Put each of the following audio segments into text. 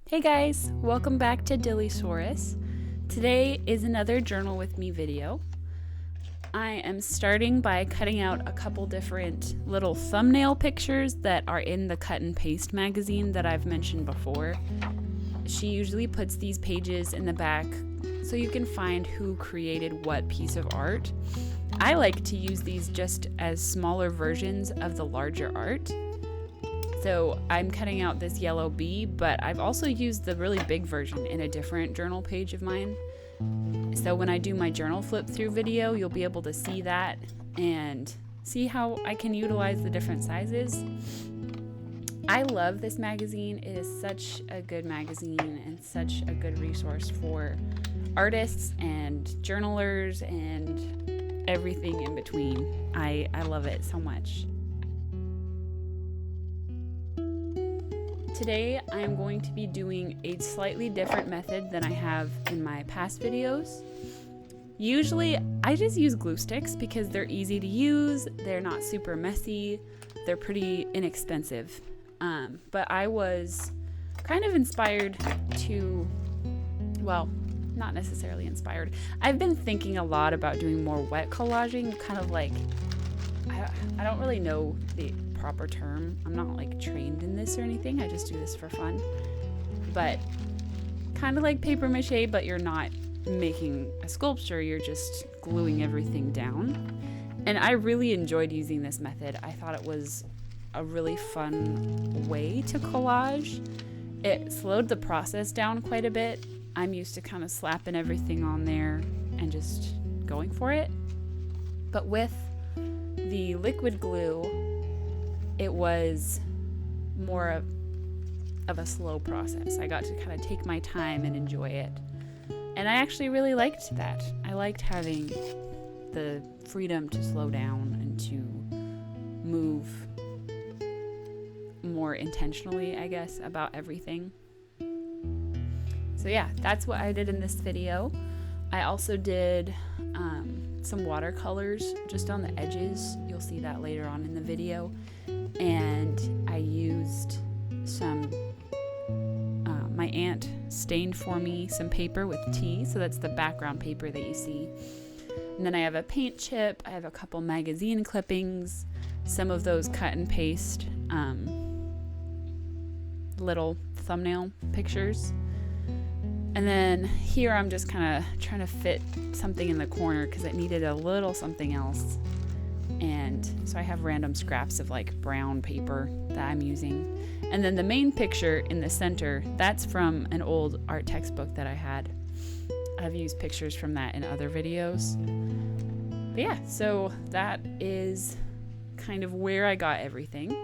Hey guys, welcome back to Dillysaurus. Today is another Journal with Me video. I am starting by cutting out a couple different little thumbnail pictures that are in the Cut and Paste magazine that I've mentioned before. She usually puts these pages in the back so you can find who created what piece of art. I like to use these just as smaller versions of the larger art. So I'm cutting out this yellow bee, but I've also used the really big version in a different journal page of mine. So when I do my journal flip through video, you'll be able to see that and see how I can utilize the different sizes. I love this magazine. It is such a good magazine and such a good resource for artists and journalers and everything in between. I love it so much. Today, I'm going to be doing a slightly different method than I have in my past videos. Usually, I just use glue sticks because they're easy to use, they're not super messy, they're pretty inexpensive. But I was kind of inspired to, well, not necessarily inspired. I've been thinking a lot about doing more wet collaging, kind of like, I don't really know the proper term. I'm not like trained in this or anything. I just do this for fun. But kind of like paper mache, but you're not making a sculpture, you're just gluing everything down. And I really enjoyed using this method. I thought it was a really fun way to collage. It slowed the process down quite a bit. I'm used to kind of slapping everything on there and just going for it. But with the liquid glue, it was more of a slow process. I got to kind of take my time and enjoy it. And I actually really liked that. I liked having the freedom to slow down and to move more intentionally, I guess, about everything. So yeah, that's what I did in this video. I also did some watercolors just on the edges. You'll see that later on in the video. And I used some, my aunt stained for me some paper with tea, so that's the background paper that you see. And then I have a paint chip, I have a couple magazine clippings, some of those cut and paste little thumbnail pictures. And then here I'm just kind of trying to fit something in the corner because it needed a little something else. And so I have random scraps of like brown paper that I'm using. And then the main picture in the center, that's from an old art textbook that I had. I've used pictures from that in other videos. But yeah, so that is kind of where I got everything.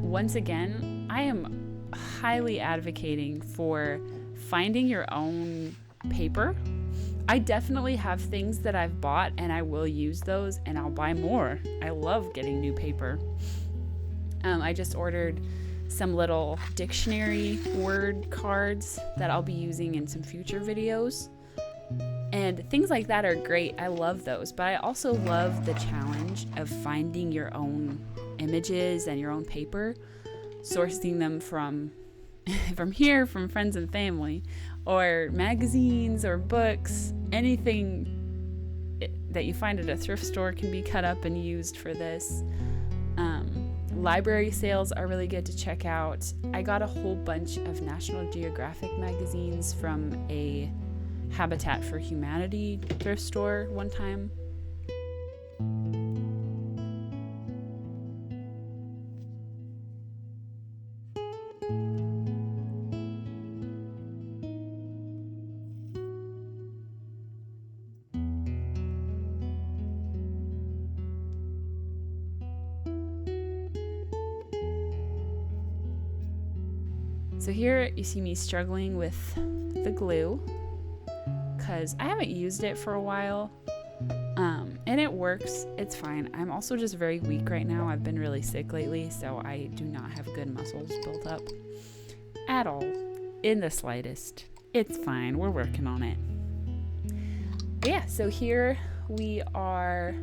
Once again, I am highly advocating for finding your own paper. I definitely have things that I've bought and I will use those and I'll buy more. I love getting new paper. I just ordered some little dictionary word cards that I'll be using in some future videos. And things like that are great. I love those. But I also love the challenge of finding your own images and your own paper, sourcing them from here, from friends and family, or magazines or books. Anything that you find at a thrift store can be cut up and used for this. Library sales are really good to check out. I got a whole bunch of National Geographic magazines from a Habitat for Humanity thrift store one time. So here you see me struggling with the glue because I haven't used it for a while, and it works. It's fine. I'm also just very weak right now. I've been really sick lately, so I do not have good muscles built up at all, in the slightest. It's fine. We're working on it. But yeah, so here we are.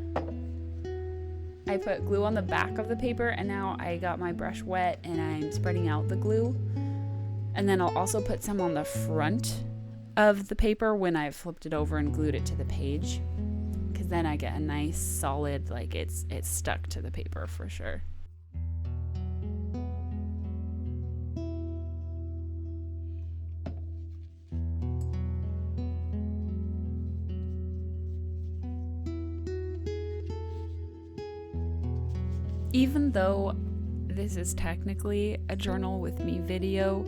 I put glue on the back of the paper, and now I got my brush wet and I'm spreading out the glue. And then I'll also put some on the front of the paper when I've flipped it over and glued it to the page, because then I get a nice solid, like it's stuck to the paper for sure. Even though this is technically a journal with me video,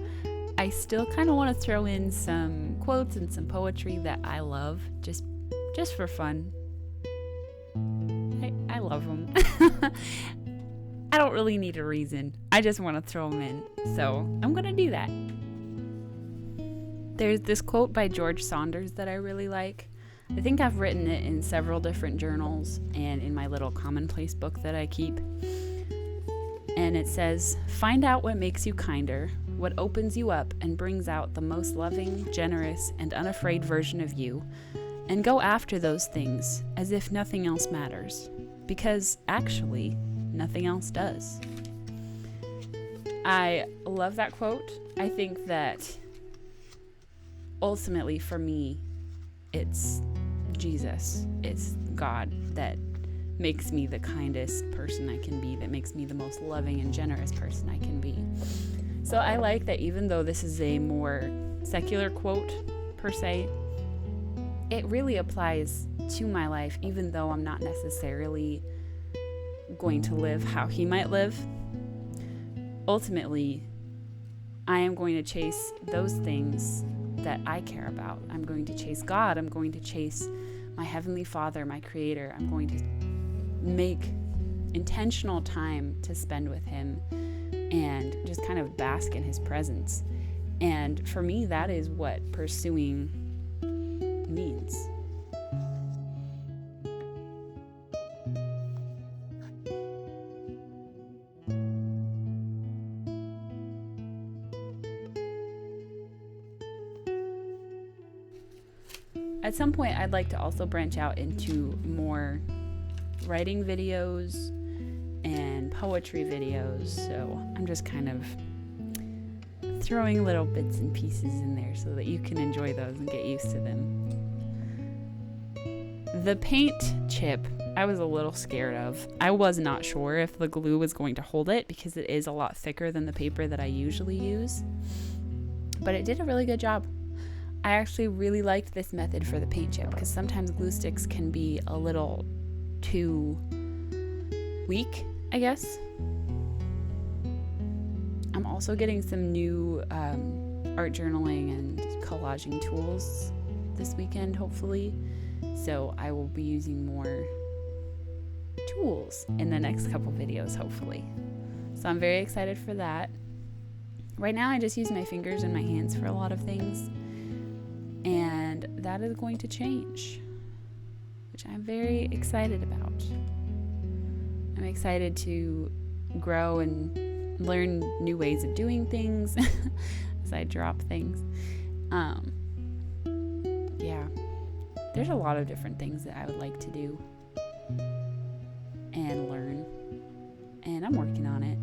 I still kind of want to throw in some quotes and some poetry that I love, just for fun. I love them. I don't really need a reason. I just want to throw them in. So I'm going to do that. There's this quote by George Saunders that I really like. I think I've written it in several different journals and in my little commonplace book that I keep. And it says, "Find out what makes you kinder, what opens you up and brings out the most loving, generous, and unafraid version of you, and go after those things as if nothing else matters, because actually, nothing else does." I love that quote. I think that ultimately for me, it's Jesus, it's God that makes me the kindest person I can be, that makes me the most loving and generous person I can be. So I like that even though this is a more secular quote per se, it really applies to my life, even though I'm not necessarily going to live how he might live. Ultimately, I am going to chase those things that I care about. I'm going to chase God. I'm going to chase my Heavenly Father, my Creator. I'm going to make intentional time to spend with him and just kind of bask in his presence. And for me, that is what pursuing means. At some point, I'd like to also branch out into more writing videos and poetry videos, so I'm just kind of throwing little bits and pieces in there so that you can enjoy those and get used to them. The paint chip, I was a little scared of. I was not sure if the glue was going to hold it because it is a lot thicker than the paper that I usually use, but it did a really good job. I actually really liked this method for the paint chip because sometimes glue sticks can be a little too weak, I guess. I'm also getting some new art journaling and collaging tools this weekend, hopefully. So I will be using more tools in the next couple videos, hopefully. So I'm very excited for that. Right now, I just use my fingers and my hands for a lot of things. And that is going to change, which I'm very excited about. I'm excited to grow and learn new ways of doing things as I drop things. Yeah, there's a lot of different things that I would like to do and learn, and I'm working on it.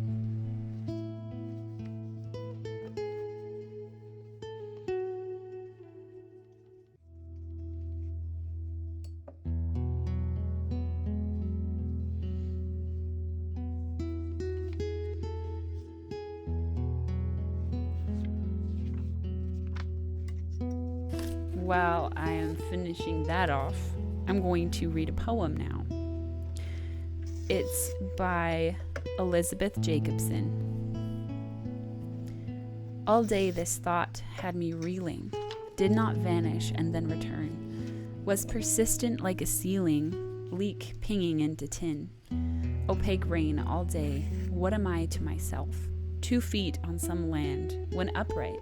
While I am finishing that off, I'm going to read a poem now. It's by Elizabeth Jacobson. All day this thought had me reeling, did not vanish and then return, was persistent like a ceiling, leak pinging into tin. Opaque rain all day, what am I to myself? 2 feet on some land, when upright.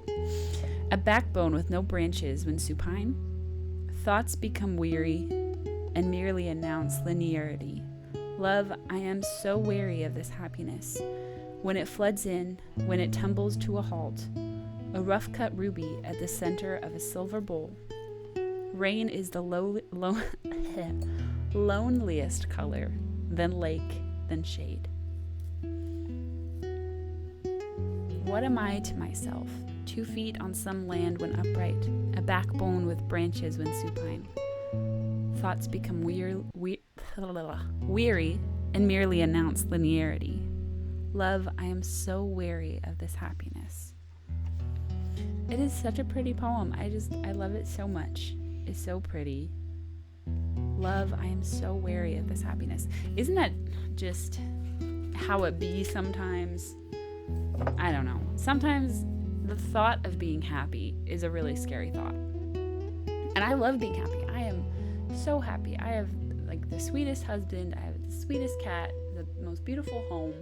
A backbone with no branches when supine. Thoughts become weary and merely announce linearity. Love, I am so weary of this happiness. When it floods in, when it tumbles to a halt, a rough-cut ruby at the center of a silver bowl. Rain is the loneliest color, then lake, then shade. What am I to myself? 2 feet on some land when upright, a backbone with branches when supine. Thoughts become weary and merely announce linearity. Love, I am so weary of this happiness. It is such a pretty poem. I love it so much. It's so pretty. Love, I am so weary of this happiness. Isn't that just how it be sometimes? I don't know. Sometimes the thought of being happy is a really scary thought. And I love being happy. I am so happy. I have like the sweetest husband. I have the sweetest cat, the most beautiful home.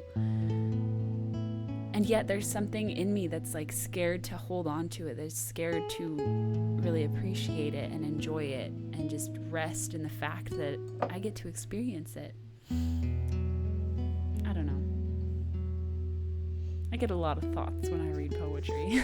And yet there's something in me that's like scared to hold on to it. That's scared to really appreciate it and enjoy it and just rest in the fact that I get to experience it. I don't know. I get a lot of thoughts when I read poetry.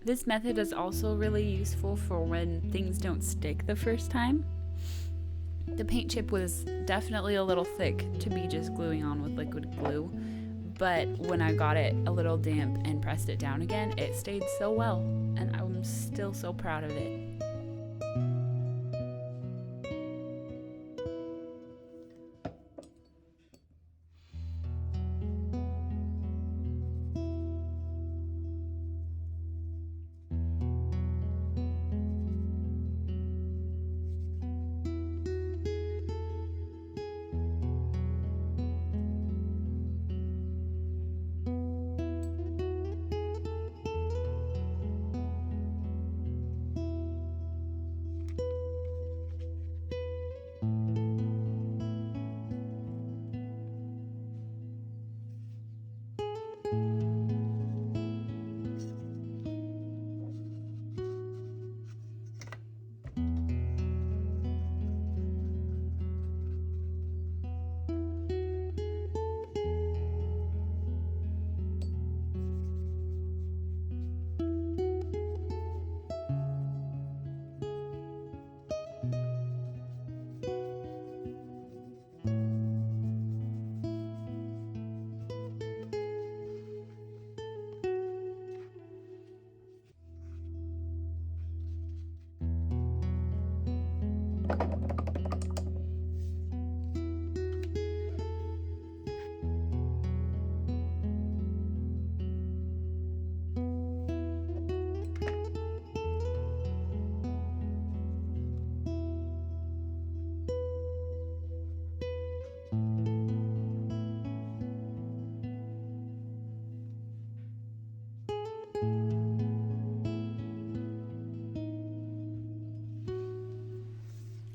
This method is also really useful for when things don't stick the first time. The paint chip was definitely a little thick to be just gluing on with liquid glue, but when I got it a little damp and pressed it down again, it stayed so well, and I'm still so proud of it.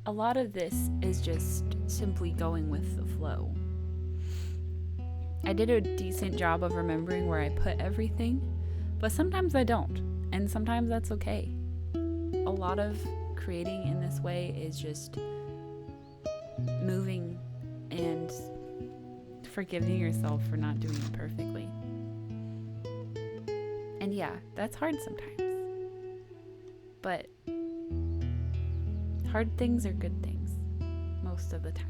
A lot of this is just simply going with the flow. I did a decent job of remembering where I put everything, but sometimes I don't, and sometimes that's okay. A lot of creating in this way is just moving and forgiving yourself for not doing it perfectly. And yeah, that's hard sometimes. But hard things are good things most of the time.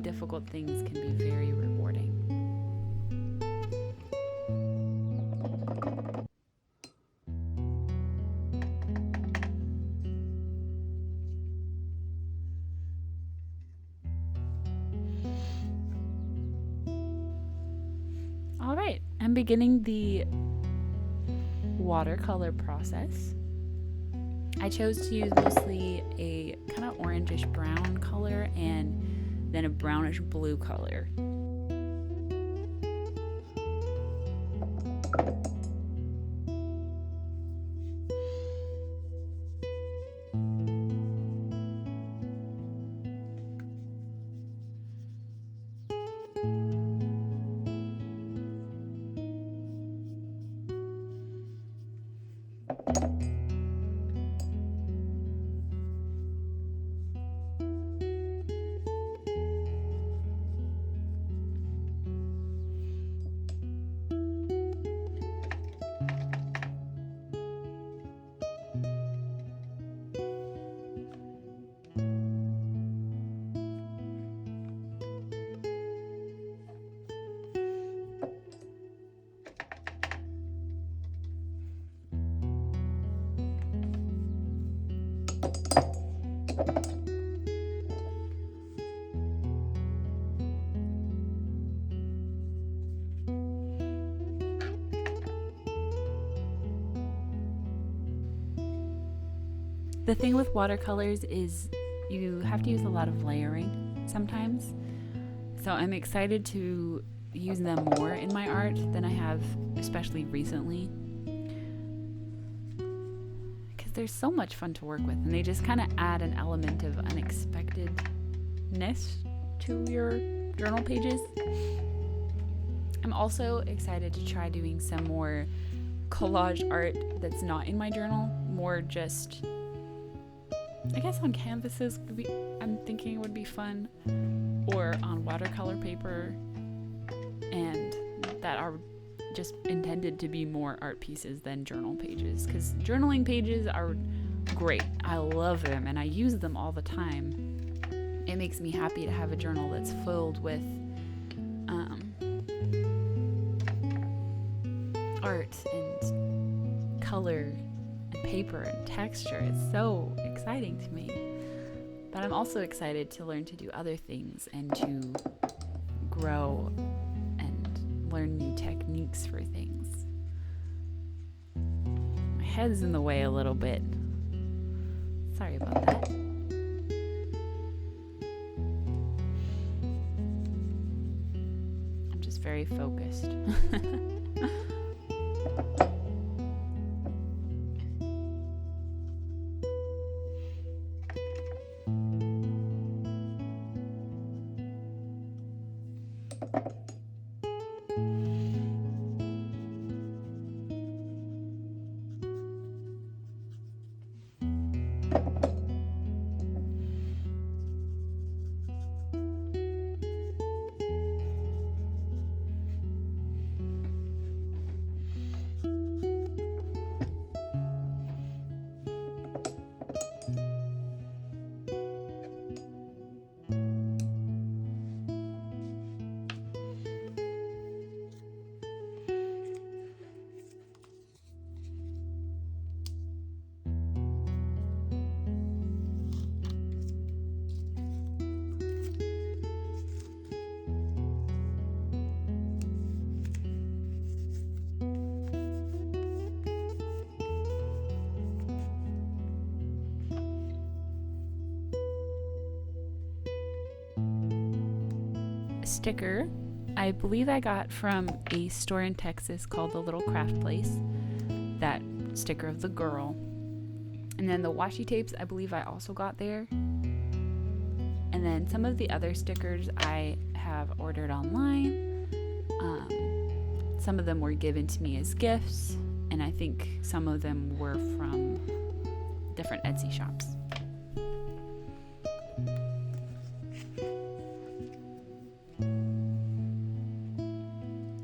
difficult things can be very rewarding. All right, I'm beginning the watercolor process. I chose to use mostly a kind of orangish brown color and then a brownish blue color. The thing with watercolors is you have to use a lot of layering sometimes. So I'm excited to use them more in my art than I have, especially recently. Because they're so much fun to work with, and they just kind of add an element of unexpectedness to your journal pages. I'm also excited to try doing some more collage art that's not in my journal, more just, I guess on canvases I'm thinking would be fun, or on watercolor paper, and that are just intended to be more art pieces than journal pages, because journaling pages are great. I love them and I use them all the time. It makes me happy to have a journal that's filled with art and color and paper and texture. It's so exciting to me. But I'm also excited to learn to do other things and to grow and learn new techniques for things. My head's in the way a little bit. Sorry about that. I'm just very focused. Sticker I believe I got from a store in Texas called The Little Craft Place, that sticker of the girl. And then the washi tapes I believe I also got there. And then some of the other stickers I have ordered online. Some of them were given to me as gifts, and I think some of them were from different Etsy shops.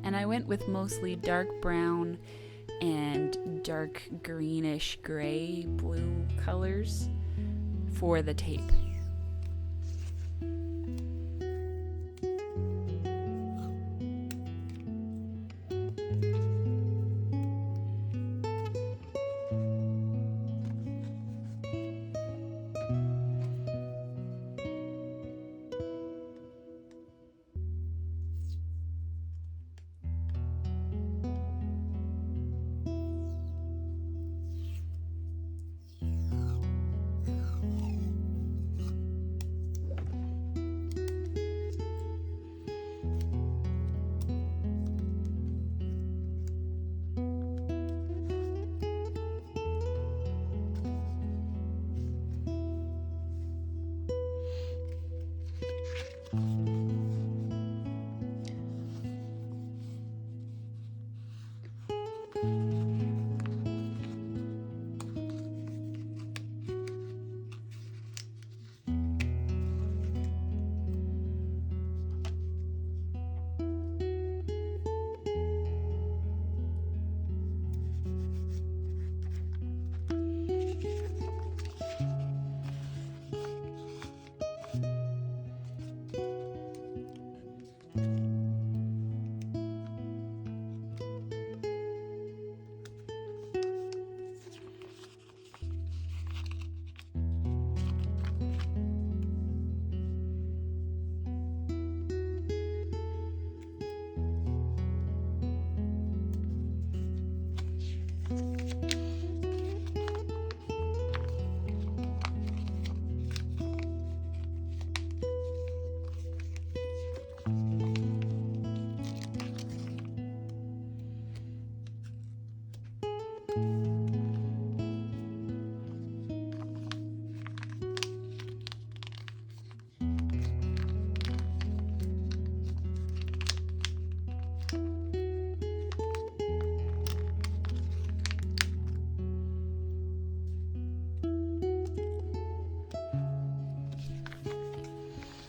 And I went with mostly dark brown and dark greenish gray blue colors for the tape.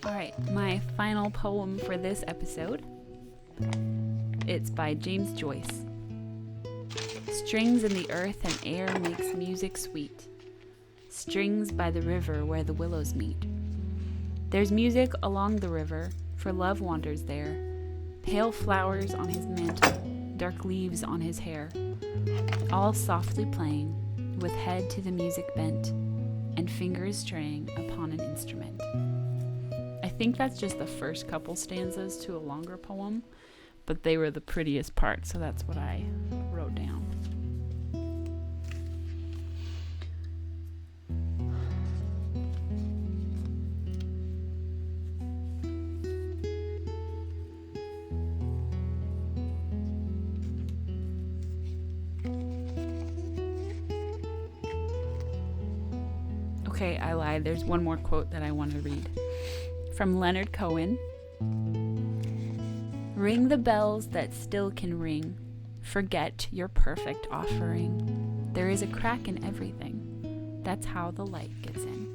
All right, my final poem for this episode. It's by James Joyce. Strings in the earth and air makes music sweet. Strings by the river where the willows meet. There's music along the river, for love wanders there. Pale flowers on his mantle, dark leaves on his hair. All softly playing, with head to the music bent, and fingers straying upon an instrument. I think that's just the first couple stanzas to a longer poem, but they were the prettiest part, so that's what I wrote down. Okay, I lied. There's one more quote that I want to read. From Leonard Cohen. Ring the bells that still can ring. Forget your perfect offering. There is a crack in everything. That's how the light gets in.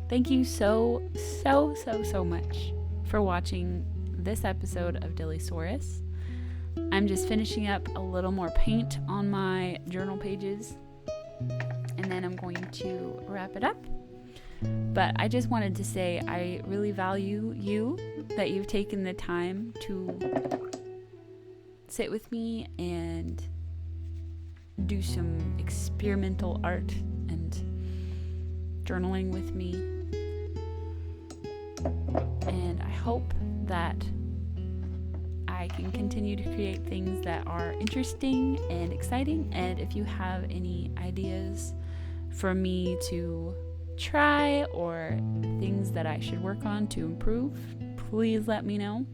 Thank you so much for watching this episode of Dillysaurus. I'm just finishing up a little more paint on my journal pages, and then I'm going to wrap it up. But I just wanted to say I really value you, that you've taken the time to sit with me and do some experimental art and journaling with me. And I hope that I can continue to create things that are interesting and exciting. And if you have any ideas for me to try or things that I should work on to improve, please let me know.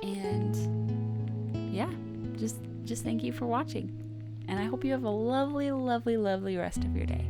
And yeah, just thank you for watching. And I hope you have a lovely rest of your day.